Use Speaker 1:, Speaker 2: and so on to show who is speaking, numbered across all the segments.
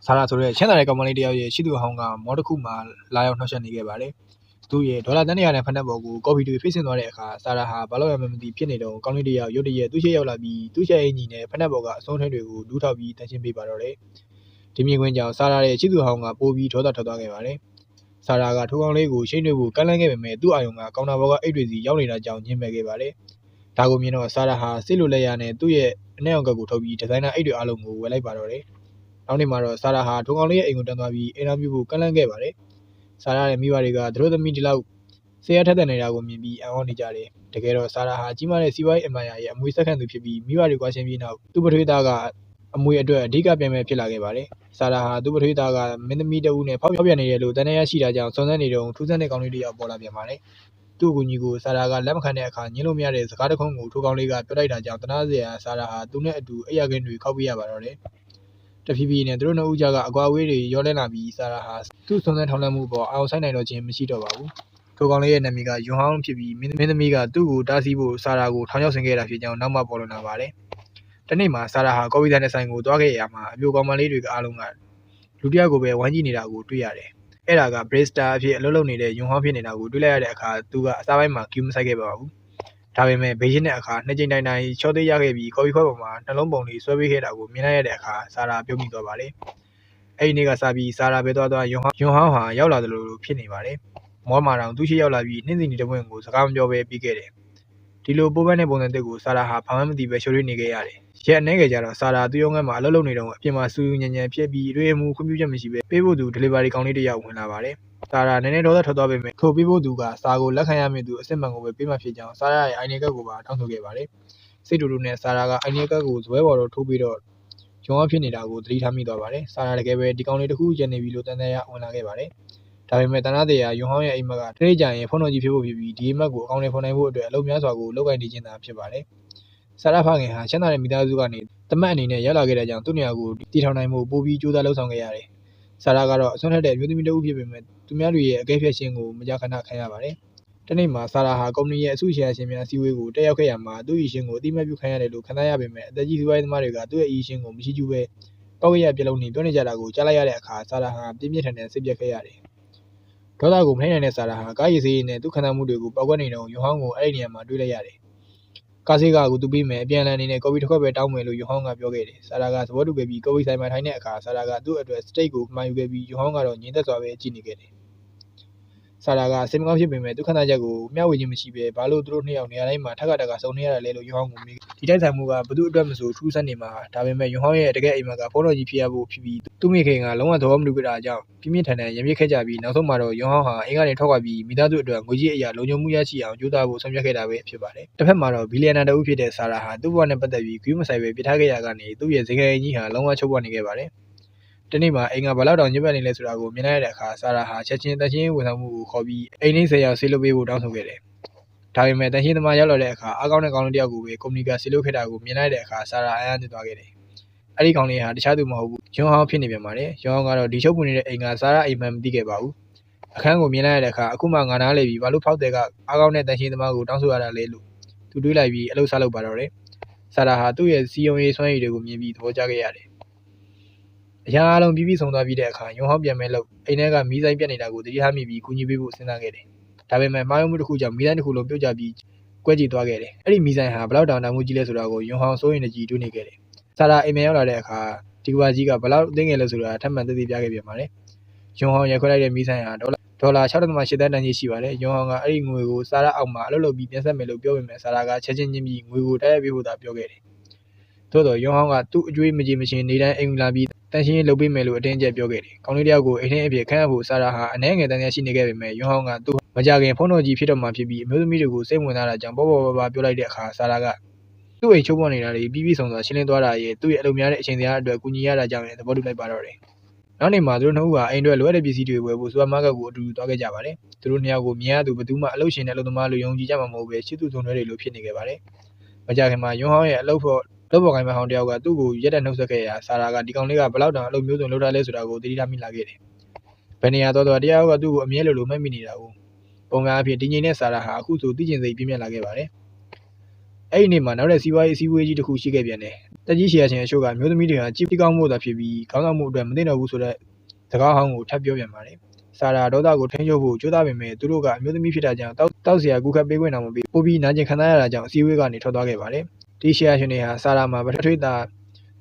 Speaker 1: ဆာရာဆိုတဲ့ချမ်းသာတဲ့ကောင်မလေးတယောက်ရဲ့ရှိသူဟောင်းကမော်တစ်ခုမှလာရောက်နှောက်ယှက်နေခဲ့ပါတယ်သူရဲ့ဒေါ်လာတန်း100နဲ့ဖက်နှက်ပေါ်ကိုကော်ဖီတွေဖိတ်ဆင်သွားတဲ့အခါဆာရာဟာဘာလို့ရမှမသိဖြစ်နေတော့ကောင်းလေးတယောက်ရုတ်တရက်သူ့ရှေ့ရောက်လာပြီးသူ့ရှေ့အင်ကြီးနဲ့ဖက်နှက်ပေါ်ကအစုံထဲတွေကိုဒူးထောက်ပြီးတန်းရှင်းပေးပါတော့တယ်ဒီမြင်ကွင်းကြောင့်ဆာရာရဲ့ရှိသူဟောင်းကပိုးပြီးဒေါသထွက်သွားခဲ့ပါတယ်ဆာရာကထိုးကောင်းလေးကိုရှိနေဖို့ကမ်းလှမ်းခဲ့ပေမဲ့သူ့အာယုံကကောင်တာဘောကအိတ်တွေစီရောက်နေတာကြောင့်ညှင်းပယ်ခဲ့ပါတယ်ဒါကိုမြင်တော့ဆာရာဟာစစ်လိုလက်ရနဲ့သူ့ရဲ့အနှဲ့အောင်ကကိုထုတ်ပြီးဒီဇိုင်နာအိတ်တွေအားလုံးကိုဝယ်လိုက်ပါတော့တယ်နောက်နေ့မှာတော့ဆာရာဟာထိုးကောင်းလေးရဲ့အိမ်ကိုတန်းသွားပြီးအင်တာဗျူးဖို့ကမ်းလှမ်းခဲ့ပါတယ်ဆာရာရဲ့မိဘတွေကသူတို့သမီးဒီလောက်ဆရာထက်တဲ့နေတာကိုမြင်ပြီးအံ့ဩနေကြတယ်တကယ်တော့ဆာရာဟာကြီးမားတဲ့စီးပွားရေးအင်ပါယာရဲ့အမွေဆက်ခံသူဖြစ်ပြီးမိဘတွေကွာရှင်းပြီးနောက်သူ့ပထွေးသားကအမွေအတွက်အဓိကပြန်မဲ့ဖြစ်လာခဲ့ပါတယ်ဆာရာဟာသူ့ပထွေးသားကမင်းသမီးတဦးနဲ့ဖောက်ပြန်နေတယ်လို့တန်တရားရှိတာကြောင့်စုံစမ်းနေတော့ထူးဆန်းတဲ့ကောင်းလေးတစ်ယောက်ပေါ်လာပြန်ပါတယ်သူ့အကူကြီးကိုဆာရာကလက်မခံတဲ့အခါညှင်းလို့မရတဲ့စကားတစ်ခုကိုထိုးကောင်းလေးကပြောလိုက်တာကြောင့်တနာစရာဆာရာဟာသူနဲ့အတူအိယာခင်းတွေခောက်ပြရပါတော့တယ်တဖြည်းဖြည်းနဲ့သူတို့နှစ်ဦးကြားကအကွာအဝေးတွေရောလဲလာပြီးဆာရာဟာသူ့စုံစမ်းထောက်လှမ်းမှုပေါ်အောင်ဆိုင်နိုင်တော့ခြင်းမရှိတော့ပါဘူးထိုကောင်လေးရဲ့နာမည်ကယွန်ဟောင်းဖြစ်ပြီးမင်းသမီးကသူ့ကိုတားဆီးဖို့ဆာရာကိုထောင်ချောက်ဆင်ခဲ့တာဖြစ်ကြောင်းနောက်မှပေါ်လွင်လာပါတယ်တနေ့မှာဆာရာဟာကော်ပီဆိုင်တဲ့ဆိုင်ကိုသွားခဲ့ရမှာအပြိုကောင်မလေးတွေကအားလုံးကလူတစ်ယောက်ကိုပဲဝိုင်းကြည့်နေတာကိုတွေ့ရတယ်အဲ့ဒါကဘရစ်စတာအဖြစ်အလုပ်လုပ်နေတဲ့ယွန်ဟောင်းဖြစ်နေတာကိုတွေ့လိုက်ရတဲ့အခါသူကအစားပိုင်းမှာကျူးမဆိုင်ခဲ့ပါဘူးဒါပေမဲ့ဘေးရှင်းတဲ့အခါနှစ်ကြိမ်တိုင်ချောသေးရခဲ့ပြီးကော်ပီခွက်ပေါ်မှာနှလုံးပုံလေးဆွဲပေးခဲ့တာကိုမြင်လိုက်ရတဲ့အခါဆာရာပြုံးမိသွားပါတယ်အဲ့ဒီနေ့ကစပြီးဆာရာပဲသွားယွန်ဟောင်းဟာရောက်လာတယ်လို့ဖြစ်နေပါတယ်မောမာတောင်သူ့ရှိရောက်လာပြီးနှင်းစီနီတပွင့်ကိုစကားမပြောဘဲပြီးခဲ့တယ်ဒီလိုပိုးပန်းတဲ့ပုံစံတစ်ကိုဆာရာဟာဘာမှမသိပဲရှိုးရွေးနေခဲ့ရတယ်ရက်အနေငယ်ကြတော့ဆာရာသူ့ရုံးခန်းမှာအလုပ်လုပ်နေတော့အပြင်မှာစူးညံဖြစ်ပြီးရွေးမှုခွင့်ပြုချက်မရှိပဲပေးဖို့သူ delivery ကောင်လေးတယောက်ဝင်လာပါတယ်ဆာရာနည်းနည်းဒေါသထွက်သွားပေမဲ့ထိုပေးဖို့သူကစာကိုလက်ခံရမည့်သူအစစ်မှန်ကိုပဲပေးမှဖြစ်ကြောင်းဆာရာရဲ့အိုင်နေကတ်ကိုပါတောင်းဆိုခဲ့ပါတယ်စိတ်တူတူနဲ့ဆာရာကအိုင်နေကတ်ကိုဇွဲပေါ်တော့ထိုးပြီးတော့ရုံးအဖြစ်နေတာကိုသတိထားမိသွားပါတယ်ဆာရာတကယ်ပဲဒီကောင်လေးတစ်ခုကျန်နေပြီလို့တန်တရားဝင်လာခဲ့ပါတယ်ဒါပေမဲ့တနာတရားယွန်ဟောင်းရဲ့အိမ်မက်ကတရိတ်ကြရင်ဖုန်းတော်ကြီးဖြစ်ဖို့ဖြစ်ပြီးဒီအိမ်မက်ကိုအကောင့်ထဲဖွင့်နိုင်ဖို့အတွက်အလုပ်များစွာကိုလုပ်ကိုင်နေခြင်းသာဖြစ်ပါတယ်ဆာရာဖခင်ဟာချမ်းသာတဲ့မိသားစုကနေတမတ်အနေနဲ့ရောက်လာခဲ့တဲ့ကြောင့်သူ့နေရာကိုတည်ထောင်နိုင်မှုပိုပြီးကြိုးစားလှုပ်ဆောင်ခဲ့ရတယ်ဆာရာကတော့အစွမ်းထက်တဲ့အမျိုးသမီးတဦးဖြစ်ပေမဲ့သူများတွေရဲ့အကဲဖြတ်ခြင်းကိုမကြာခဏခံရပါတယ်တနေ့မှာဆာရာဟာကုမ္ပဏီရဲ့အစုရှယ်ယာရှင်များအစည်းအဝေးကိုတက်ရောက်ခဲ့ရမှာသူ့အရှင်ကိုအတိမတ်ပြုခံရတယ်လို့ခံစားရပေမဲ့အသက်ကြီးစီးပွားရေးသမားတွေကသူ့ရဲ့အရှင်ကိုမရှိကျူးပဲပောက်ရပြလုံးနေပြောနေကြတာကိုကြားလိုက်ရတဲ့အခါဆာရာဟာပြင်းပြထန်ထန်စိတ်ပြက်ခဲ့ရတယ်ဒေါသကိုမနှိမ့်နိုင်တဲ့ဆာရာဟာကားရည်စည်းနဲ့သူ့ခံစားမှုတွေကိုပောက်ကွက်နေတော့ယွန်ဟောင်းကိုအဲ့ဒီနေရာမှာတွေ့လိုက်ရတယ်ကားဆေးကကိုသူပြီးမယ်အပြန်အလှန်အနေနဲ့ကော်ပီတစ်ခွက်ပဲတောင်းမယ်လို့ယွန်ဟောင်းကပြောခဲ့တယ်ဆာရာကသဘောတူခဲ့ပြီးကော်ပီဆိုင်မှာထိုင်တဲ့အခါဆာရာကသူ့အတွက်စတိတ်ကိုမှာယူခဲ့ပြီးယွန်ဟောင်းကတော့ငြိမ်သက်စွာပဲကြည့်နေခဲ့တယ်ဆာရာကစိတ်မကောင်းဖြစ်ပေမဲ့သူခံစားချက်ကိုမျှဝေခြင်းမရှိပဲဘာလို့သူတို့နှစ်ယောက်နေရာတိုင်းမှာထက်ကစုံနေရတာလဲလို့ယွန်ဟောင်းကိုမေးဒီတိုက်ဆိုင်မှုကဘသူအတွက်မဆိုထူးဆန်းနေမှာဒါပေမဲ့ယွန်ဟောင်းရဲ့တကယ်အိမ်မက်ကဖုန်းတော်ကြီးဖြစ်ရဖို့ဖြစ်ပြီးသူ့မိခင်ကလုံးဝသဘောမတူကြတာကြောင့်ပြင်းပြထန်ထန်ရံပြစ်ခဲ့ကြပြီးနောက်ဆုံးမှာတော့ယွန်ဟောင်းဟာအိမ်ကနေထွက်ခွာပြီးမိသားစုအတွက်ငွေကြီးအရာလုံခြုံမှုရရှိအောင်ကြိုးစားဖို့ဆုံးဖြတ်ခဲ့တာပဲဖြစ်ပါတယ်တစ်ဖက်မှာတော့ဘီလီယံနာတဦးဖြစ်တဲ့ဆာရာဟာသူ့ဘဝနဲ့ပတ်သက်ပြီးဂရုမစိုက်ပဲပြစ်ထားခဲ့ရကနေသူ့ရဲ့ဇင်ခံအိမ်ကြီးဟာလုံးဝချုပ်ပွားနေခဲ့ပါတယ်တနေ့မှာအိမ်ကဘလောက်တောင်ညစ်ပတ်နေလဲဆိုတာကိုမြင်လိုက်ရတဲ့အခါဆာရာဟာချက်ချင်းတန်ရှင်းဝန်ဆောင်မှုကိုခေါ်ပြီးအိမ်နှင်း10ရောက်ဆေးလုပ်ပေးဖို့တောင်းဆိုခဲ့တယ်ဒါပေမဲ့တန်ရှင်းသမားရောက်လာတဲ့အခါအားကောင်းတဲ့ကောင်လေးတယောက်ကိုပဲကုမ္ပဏီကဆေးလုပ်ခဲ့တာကိုမြင်လိုက်တဲ့အခါဆာရာအံ့အားသင့်သွားခဲ့တယ်အဲ့ဒီကောင်လေးဟာတခြားသူမဟုတ်ဘူးယွန်ဟောင်းဖြစ်နေပြန်ပါတယ်ယွန်ဟောင်းကတော့ဒီချုပ်ပွင့်နေတဲ့အိမ်ကဆာရာအိမ်မှန်မသိခဲ့ပါဘူးအခန်းကိုမြင်လိုက်ရတဲ့အခါအခုမှငါနားလေပြီဘာလို့ဖောက်တဲ့ကအားကောင်းတဲ့တန်ရှင်းသမားကိုတောင်းဆိုရတာလဲလို့သူတွေးလိုက်ပြီးအလုပ်စားလုပ်ပါတော့တယ်ဆာရာဟာသူ့ရဲ့စီယုံရေးစွမ်းရည်တွေကိုမြင်ပြီးသဘောကျခဲ့ရတယ်အရာအလုံးပြီးဆုံးသွားပြီးတဲ့အခါယွန်ဟောင်းပြန်မဲ့လို့အိမ်ထဲကမီးဆိုင်ပြတ်နေတာကိုတတိထားမိပြီးကူညီပေးဖို့စဉ်းစားခဲ့တယ်ဒါပေမဲ့မှားယွင်းမှုတစ်ခုကြောင့်မီးဆိုင်တစ်ခုလုံးပြုတ်ကျပြီးကွဲကြည်သွားခဲ့တယ်အဲ့ဒီမီးဆိုင်ဟာဘလောက်တောင်တန်မှုကြီးလဲဆိုတာကိုယွန်ဟောင်းစိုးရင်တကြီးတွေးနေခဲ့တယ်ဆာရာအိမ်ပြန်ရောက်လာတဲ့အခါဒီကဘာကြီးကဘလောက်သိငယ်လဲဆိုတာထပ်မံသိသိပြခဲ့ပြန်ပါတယ်ယွန်ဟောင်းရက်ခွဲလိုက်တဲ့မီးဆိုင်ဟာဒေါ်လာ 6.8 သန်းတန်ကြီးရှိပါတယ်ယွန်ဟောင်းကအဲ့ဒီငွေကိုဆာရာအောက်မှာအလုပ်လုပ်ပြီးပြန်ဆက်မယ်လို့ပြောပေမဲ့ဆာရာကချက်ချင်းချင်းပြီးငွေကိုတိုက်ရိုက်ပေးဖို့သာပြောခဲ့တယ်သို့တော့ယွန်ဟောင်းကသူ့အကျွေးမကြေမချင်းနေတိုင်းအိမ်လာပြီးတန်ရှင်းလုပ်ပေးမယ်လို့အတင်းကျပ်ပြောခဲ့တယ်ကောင်းလေးတယောက်ကိုအိမ်ထဲအဖြစ်ခန့်အပ်ဖို့ဆာရာဟာအနှဲငယ်တန်တရားရှိနေခဲ့ပေမဲ့ယွန်ဟောင်းကသူ့မကြခင်ဖုန်းတော်ကြီးဖြစ်တော့မှဖြစ်ပြီးအမျိုးသမီးတွေကိုစိတ်ဝင်စားတာကြောင့်ပေါ့ပြောလိုက်တဲ့အခါဆာရာကသူ့အိမ်ချုပ်ပွားနေတာတွေပြီးဆုံးသွားရှင်းလင်းသွားတာရဲ့သူ့ရဲ့အလုပ်များတဲ့အချိန်စရာအတွက်ကူညီရတာကြောင့်လည်းသဘောတူလိုက်ပါတော့တယ်နောက်နေ့မှာသူတို့နှစ်ဦးကအိမ်အတွက်လိုအပ်တဲ့ပစ္စည်းတွေဝယ်ဖို့စူပါမားကတ်ကိုအတူတူသွားခဲ့ကြပါတယ်သူတို့နှစ်ယောက်ကိုမြင်ရသူဘယ်သူမှအလုပ်ရှင်နဲ့အလုပ်သမားလို့ယုံကြည်ကြမှာမဟုတ်ပဲချစ်သူဆုံးတွေလို့ဖြစ်နေခဲ့ပါတယ်မကြခင်မှာယွန်ဟောင်းရဲ့အလုပ်ပေါ်ကိုင်မဟောင်းတယောက်ကသူ့ကိုရက်တက်နှုတ်ဆက်ခဲ့ရာဆာရာကဒီကောင်လေးကဘလောက်တောင်အလုပ်မျိုးစုံလုပ်ထားလဲဆိုတာကိုသိထားမိလာခဲ့တယ်ဘယ်နေရာတော့တရားကသူ့ကိုအမြဲလိုမှတ်မိနေတာကိုပုံများအဖြစ်တင်းငိမ့်တဲ့ဆာရာဟာအခုဆိုသိကျင်စိတ်ပြင်းပြလာခဲ့ပါတယ် အဲ့ဒီနေ့မှာနောက်တဲ့စီးပွားရေးအစည်းအဝေးကြီးတစ်ခုရှိခဲ့ပြန်တယ်တက်ကြီးရှေ့ရချင်းအချို့ကမျိုးသမီးတွေဟာကြည့်ပြီးကောင်းဖို့သာဖြစ်ပြီးခေါင်းဆောင်မှုအတွက်မသိတော့ဘူးဆိုတဲ့စကားဟောင်းကိုထပ်ပြောပြန်ပါတယ်ဆာရာဒေါသကိုထိန်းချုပ်ဖို့ကြိုးစားပေမဲ့သူတို့ကအမျိုးသမီးဖြစ်တာကြောင့်တောက်เสียကူခတ်ပေးခွင့်တော်မပေးပို့ပြီးနာကျင်ခံစားရတာကြောင့်အစည်းအဝေးကနေထွက်သွားခဲ့ပါတယ်ဒီရှေ့ရချင်းတွေဟာဆာရာမှာပထထွေးတာ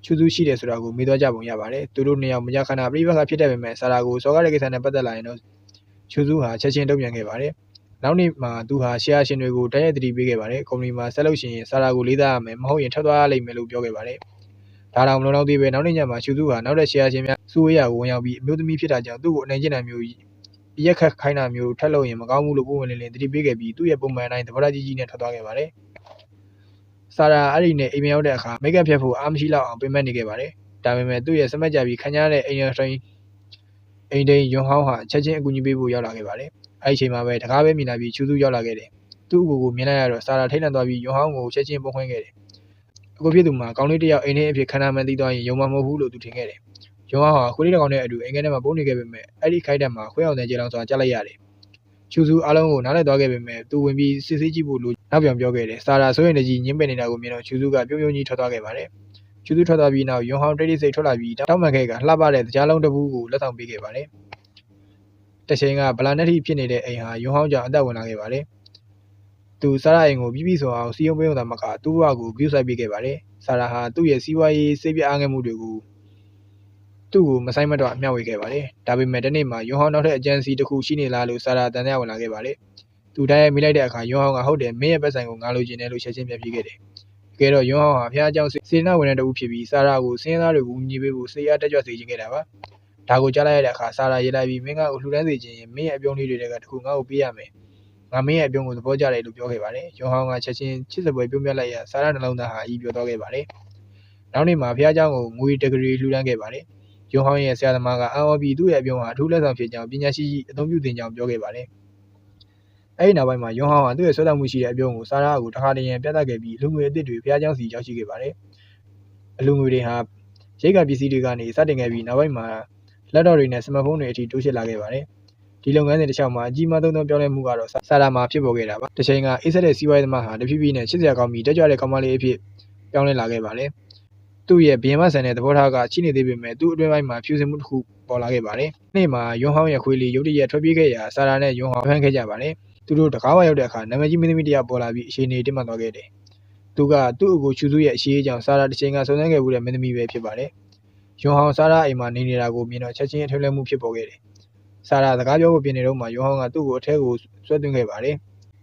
Speaker 1: ချူစုရှိတယ်ဆိုတာကိုမေးသွားကြပုံရပါတယ်သူတို့နှစ်ယောက်မကြခဏပြိပခါဖြစ်တဲ့ပေမဲ့ဆာရာကိုစော်ကားတဲ့ကိစ္စနဲ့ပတ်သက်လာရင်တော့ချူစုဟာချက်ချင်းတုံ့ပြန်ခဲ့ပါတယ်နောက်နေ့မှာသူဟာရှယ်ယာရှင်တွေကိုတိုက်ရိုက်သတိပေးခဲ့ပါတယ်ကုမ္ပဏီမှာဆက်လုပ်ရှင်ဆာရာကိုလေးစားရမယ်မဟုတ်ရင်ထွက်သွားလိမ့်မယ်လို့ပြောခဲ့ပါတယ်ဒါတောင်မလုံလောက်သေးပဲနောက်နေ့ညမှာချူစုဟာနောက်တဲ့ရှယ်ယာရှင်များစုဝေးရာကိုဝင်ရောက်ပြီးအမျိုးသမီးဖြစ်တာကြောင့်သူ့ကိုအနေကျင်တာမျိုးရက်ခတ်ခိုင်းတာမျိုးထက်လို့ရင်မကောင်းဘူးလို့ပုံဝင်လင်းလင်းသတိပေးခဲ့ပြီးသူ့ရဲ့ပုံမှန်အတိုင်းသဘောထားကြီးကြီးနဲ့ထွက်သွားခဲ့ပါတယ်ဆာရာအဲ့ဒီနဲ့အိမ်မရောက်တဲ့အခါမိတ်ကပ်ဖြတ်ဖို့အားမရှိတော့အောင်ပြင်ပနေခဲ့ပါတယ်ဒါပေမဲ့သူ့ရဲ့စမတ်ကြပြီးခံရတဲ့အိမ်ဒိန်ယွန်ဟောင်းဟာချက်ချင်းအကူအညီပေးဖို့ရောက်လာခဲ့ပါတယ်အဲ့ဒီအချိန်မှာပဲတကားပဲမြင်လာပြီးချူစုရောက်လာခဲ့တယ်သူ့အကူကိုမြင်လိုက်ရတော့ဆာရာထိတ်လန့်သွားပြီးယွန်ဟောင်းကိုချက်ချင်းပုံခွင့်ခဲ့တယ်အခုဖြစ်သူမှာကောင်းလေးတစ်ယောက်အိမ်ထဲအဖြစ်ခန္ဓာမှန်သိသွားရင်ယုံမှမဟုတ်ဘူးလို့သူထင်ခဲ့တယ်ယွန်ဟောင်းဟာခွေးလေးတစ်ကောင်နဲ့အတူအိမ်ထဲမှာပုံနေခဲ့ပေမဲ့အဲ့ဒီခိုက်တက်မှာခွေးအောင်တဲ့ကြေလောင်စွာကြားလိုက်ရတယ်ချူစုအားလုံးကိုနားလည်သွားခဲ့ပေမဲ့သူဝင်ပြီးစစ်ဆေးကြည့်ဖို့လိုနောက်ပြောင်ပြောခဲ့တယ်ဆာရာဆိုရင်တကြီးညှင်းပယ်နေတာကိုမြင်တော့ချူစုကပြုံးပြုံးကြီးထွက်သွားခဲ့ပါတယ်ချူစုထွက်သွားပြီးနောက်ယွန်ဟောင်းတိတ်တိတ်ဆိတ်ထွက်လာပြီးတောက်မှန်ခဲ့ကလှပတဲ့ကြားလုံးတစ်ပူးကိုလက်ဆောင်ပေးခဲ့ပါတယ်တချိန်ကဗလာနက်ထိဖြစ်နေတဲ့အိမ်ဟာယွန်ဟောင်းကြောင့်အသက်ဝင်လာခဲ့ပါတယ်သူဆာရာအိမ်ကိုပြီးပြီးဆိုအောင်စီယုံပေးုံသာမကသူ့ဘဝကိုဂရုစိုက်ပေးခဲ့ပါတယ်ဆာရာဟာသူ့ရဲ့စီးပွားရေးစိတ်ပြအားငယ်မှုတွေကိုသူ့ကိုမဆိုင်မတော့အမျှဝေခဲ့ပါတယ်ဒါပေမဲ့တနေ့မှာယွန်ဟောင်းနောက်ထပ်အကြံစီတစ်ခုရှိနေလားလို့ဆာရာတန်တရားဝင်လာခဲ့ပါတယ်သူတိုင်းမိလိုက်တဲ့အခါယွန်ဟောင်းကဟုတ်တယ်မင်းရဲ့ပတ်ဆိုင်ကိုငါလိုချင်တယ်လို့ချက်ချင်းပြပြခဲ့တယ်တကယ်တော့ယွန်ဟောင်းဟာဖျားเจ้าစေနာဝင်တဲ့တူဖြစ်ပြီးဆာရာကိုစင်းသားတွေကိုညီပေးဖို့စေရတက်ကြွစေချင်ခဲ့တာပါဒါကိုကြားလိုက်ရတဲ့အခါဆာရာရေးလိုက်ပြီးမင်းကကိုလှူဒန်းစေခြင်းရင်မင်းရဲ့အပြုံးလေးတွေကတခုငါ့ကိုပေးရမယ်ငါမင်းရဲ့အပြုံးကိုသဘောကျတယ်လို့ပြောခဲ့ပါတယ်ယွန်ဟောင်းကချက်ချင်းချစ်စပွဲပြုံးပြလိုက်ရဆာရာနှလုံးသားဟာအီးပြောသွားခဲ့ပါတယ်နောက်နေ့မှာဖျားเจ้าကိုငွေတကယ်လှူဒန်းခဲ့ပါတယ်ယွန်ဟောင်းရဲ့ဆရာသမားကအံ့ဩပြီးသူ့ရဲ့အပြုံးဟာအထူးလက်ဆောင်ဖြစ်ကြောင်းပညာရှိအသုံးပြုသင်ကြောင်းပြောခဲ့ပါတယ်အဲ့ဒီနောက်ပိုင်းမှာယွန်ဟောင်းဟာသူ့ရဲ့ဆွဲဆောင်မှုရှိတဲ့အပြုံးကိုဆာရာကိုတစ်ခါတည်းရန်ပြသခဲ့ပြီးလူငွေအသစ်တွေဖျားเจ้าစီရောက်ရှိခဲ့ပါတယ်အလူငွေတွေဟာရိတ်ကပစ္စည်းတွေကနေစတင်ခဲ့ပြီးနောက်ပိုင်းမှာလက်တော့တွေနဲ့စမတ်ဖုန်းတွေအထိတိုးချဲ့လာခဲ့ပါတယ်ဒီလုပ်ငန်းစဉ်တစ်လျှောက်မှာအကြီးမားဆုံးသောပြောင်းလဲမှုကတော့ဆာရာမှာဖြစ်ပေါ်ခဲ့တာပါတစ်ချိန်ကအေးဆက်တဲ့စီးပွားရေးသမားဟာတဖြည်းဖြည်းနဲ့ချစ်စရာကောင်းပြီးတက်ကြွတဲ့ကောင်မလေးအဖြစ်ပြောင်းလဲလာခဲ့ပါတယ်သူ့ရဲ့ဘီယမ်မဆန်တဲ့သဘောထားကချိနေသေးပေမဲ့သူ့အတွင်းပိုင်းမှာဖြူစင်မှုတစ်ခုပေါ်လာခဲ့ပါတယ်နေ့မှာယွန်ဟောင်းရဲ့ခွေးလေးရုတ်တရက်ထွက်ပြေးခဲ့ရာဆာရာနဲ့ယွန်ဟောင်းဖမ်းခဲ့ကြပါတယ်သူတို့တကားဝရောက်တဲ့အခါနာမည်ကြီးမင်းသမီးတယောက်ပေါ်လာပြီးအခြေအနေတင်းမာသွားခဲ့တယ်သူကသူ့အကိုချူစုရဲ့အရှိအကြောင်းဆာရာတစ်ချိန်ကစုံစမ်းခဲ့မှုတဲ့မင်းသမီးပဲဖြစ်ပါတယ်ယွန်ဟောင်းဆာရာအိမ်မှာနေနေတာကိုမြင်တော့ချက်ချင်းအထူးလဲမှုဖြစ်ပေါ်ခဲ့တယ်ဆာရာစကားပြောဖို့ပြင်နေတော့မှယွန်ဟောင်းကသူ့ကိုအထဲကိုဆွဲသွင်းခဲ့ပါတယ်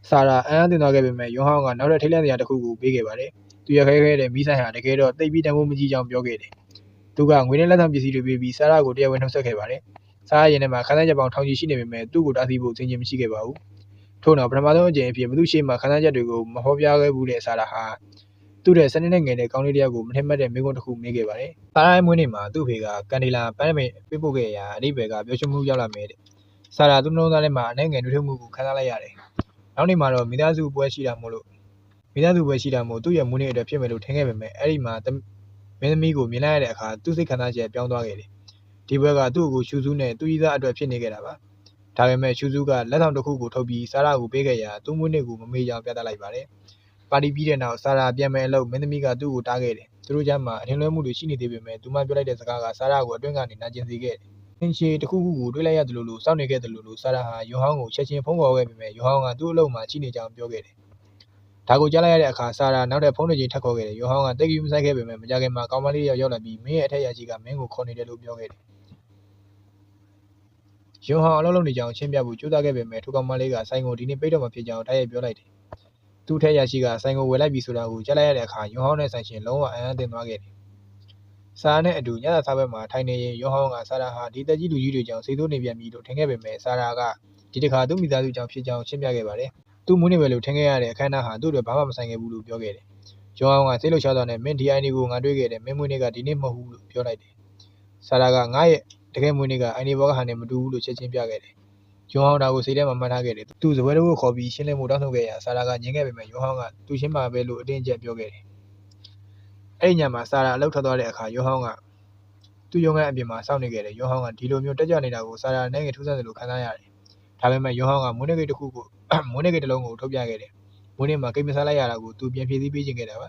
Speaker 1: ဆာရာအံ့အားသင့်သွားခဲ့ပေမဲ့ယွန်ဟောင်းကနောက်ထပ်ထိတ်လန့်စရာတစ်ခုကိုပေးခဲ့ပါတယ်သူရခဲခဲတဲ့မိဆိုင်ဟာတကယ်တော့တိတ်ပြီးတန်ဖိုးမကြီးကြောင်းပြောခဲ့တယ်သူကငွေနဲ့လက်ဆောင်ပစ္စည်းတွေပေးပြီးဆာရာကိုတရားဝင်နှုတ်ဆက်ခဲ့ပါတယ်ဆာရာရင်ထဲမှာခန်းစားချက်ပေါင်းထောင်ချီရှိနေပေမဲ့သူ့ကိုတားဆီးဖို့အစဉ်ချင်းမရှိခဲ့ပါဘူးထို့နောက်ပထမဆုံးအကြိမ်အဖြစ်ဘသူရှိမှခန်းစားချက်တွေကိုမဟောပြခဲ့ဘူးတဲ့ဆာရာဟာသူ့ရဲ့စနေနဲ့ငယ်တဲ့ကောင်းလေးတယောက်ကိုမထင်မှတ်တဲ့မိကွန်းတစ်ခုမေးခဲ့ပါတယ်ဆာရာရဲ့မွေးနေ့မှာသူ့ဖေကကန်ဒီလာပန်းပေးပို့ခဲ့ရာအဓိပ္ပာယ်ကပျော်ရွှင်မှုရောက်လာမယ်တဲ့ဆာရာသူ့နှလုံးသားထဲမှာအနေငယ်နှွေးထွေးမှုကိုခံစားလိုက်ရတယ်နောက်နေ့မှာတော့မိသားစုပွဲရှိတာမို့သူ့ရဲ့မွေးနေ့အတွက်ဖြစ်မယ်လို့ထင်ခဲ့ပေမဲ့အဲ့ဒီမှာမင်းသမီးကိုမြင်လိုက်ရတဲ့အခါသူ့စိတ်ခံစားချက်ပြောင်းသွားခဲ့တယ်ဒီပွဲကသူ့ကိုချူစုနဲ့သူ့ကြီးသားအတွက်ဖြစ်နေခဲ့တာပါဒါပေမဲ့ချူစုကလက်ဆောင်တစ်ခုကိုထုတ်ပြီးဆာရာကိုပေးခဲ့ရာသူ့မွေးနေ့ကိုမမေ့ကြောင်ပြသလိုက်ပါတယ်ပါတီပြီးတဲ့နောက်ဆာရာပြန်မယ်အလုပ်မင်းသမီးကသူ့ကိုတားခဲ့တယ်သူတို့ကြားမှာအထင်လွဲမှုတွေရှိနေသေးပေမဲ့သူမှပြောလိုက်တဲ့စကားကဆာရာကိုအတွင်းကနေနာကျင်စေခဲ့တယ်အင်းချေတစ်ခုခုကိုတွေးလိုက်ရတယ်လို့စောင့်နေခဲ့တယ်လို့ဆာရာဟာယွန်ဟောင်းကိုချက်ချင်းဖုန်းခေါ်ခဲ့ပေမဲ့ယွန်ဟောင်းကသူ့အလုပ်မှာချိနေကြောင်းပြောခဲ့တယ်ဒါကိုကြားလိုက်ရတဲ့အခါဆာရာနောက်တဲ့ဖုန်းတစ်ချိန်ထပ်ခေါ်ခဲ့တယ်ယွန်ဟောင်းကတိတ်ကြီးမဆိုင်ခဲ့ပေမဲ့မကြခင်မှာကောင်မလေးရောက်လာပြီးမင်းရဲ့အထက်ရရှိကမင်းကိုခေါ်နေတယ်လို့ပြောခဲ့တယ်ယွန်ဟောင်းအလုပ်လုပ်နေကြောင်းချင်းပြဖို့ကြိုးစားခဲ့ပေမဲ့ထိုကောင်မလေးကဆိုင်ကိုဒီနေ့ပိတ်တော့မှဖြစ်ကြောင်းတိုက်ရိုက်ပြောလိုက်တယ်သူ့ထက်ရရှိကဆိုင်ကိုဝယ်လိုက်ပြီဆိုတာကိုကြားလိုက်ရတဲ့အခါယွန်ဟောင်းနဲ့ဆိုင်ရှင်လုံးဝအံ့အားသင့်သွားခဲ့တယ်ဆာရာနဲ့အတူညစာစားပွဲမှာထိုင်နေရင်ယွန်ဟောင်းကဆာရာဟာဒီတက်ကြီးလူကြီးတွေကြောင့်စိတ်ဆိုးနေပြန်ပြီလို့ထင်ခဲ့ပေမဲ့ဆာရာကဒီတစ်ခါသူ့မိသားစုကြောင့်ဖြစ်ကြောင်းရှင်းပြခဲ့ပါတယ်သူ့မွေးနေ့ပဲလို့ထင်ခဲ့ရတဲ့အခမ်းအနားဟာသူ့အတွက်ဘာမှမဆိုင်ခဲ့ဘူးလို့ပြောခဲ့တယ်ယွန်ဟောင်းကစိတ်လှုပ်ရှားသွားတဲ့မင်းဒီအိုင်ဒီကိုငါတွေ့ခဲ့တယ်မင်းမွေးနေ့ကဒီနေ့မဟုတ်ဘူးလို့ပြောလိုက်တယ်ဆာရာကငါရဲ့တကယ်မွေးနေ့ကအိုင်ဒီဘောကဟာနဲ့မတူဘူးလို့ချက်ချင်းပြခဲ့တယ်ယွန်ဟောင်းဒါကိုစိတ်ထဲမှာမှတ်ထားခဲ့တယ်သူစပွဲတစ်ခုခေါ်ပြီးရှင်းလင်းမှုတောင်းဆိုခဲ့ရာဆာရာကညင်ခဲ့ပေမဲ့ယွန်ဟောင်းကသူရှင်းပါပဲလို့အတင်းအကျပ်ပြောခဲ့တယ်အဲ့ဒီညမှာဆာရာအလုပ်ထွက်သွားတဲ့အခါယွန်ဟောင်းကသူ့ရုံးခန်းအပြင်မှာစောင့်နေခဲ့တယ်ယွန်ဟောင်းကဒီလိုမျိုးတက်ကြွနေတာကိုဆာရာနဲ့ငယ်ထူးဆန်းတယ်လို့ခံစားရတယ်ဒါပေမဲ့ယွန်ဟောင်းကမွေးနေ့ကိတ်တစ်လုံးကိုထုတ်ပြခဲ့တယ် မွေးနေ့မှာကိတ်မစားလိုက်ရတာကိုသူပြန်ဖြည့်ဆည်းပေးခြင်းခဲ့တာပါ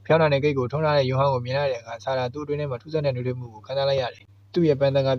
Speaker 1: ဖျောင်းတာနဲ့ကိတ်ကိုထုံးထားတဲ့ယွန်ဟောင်းကိုမြင်လိုက်တဲ့အခါဆာရာသူ့အတွင်းထဲမှာထူးဆန်းတဲ့နှွေးထွေးမှုကိုခံစားလိုက်ရတယ်သူ့ရဲ့ပန်းသံက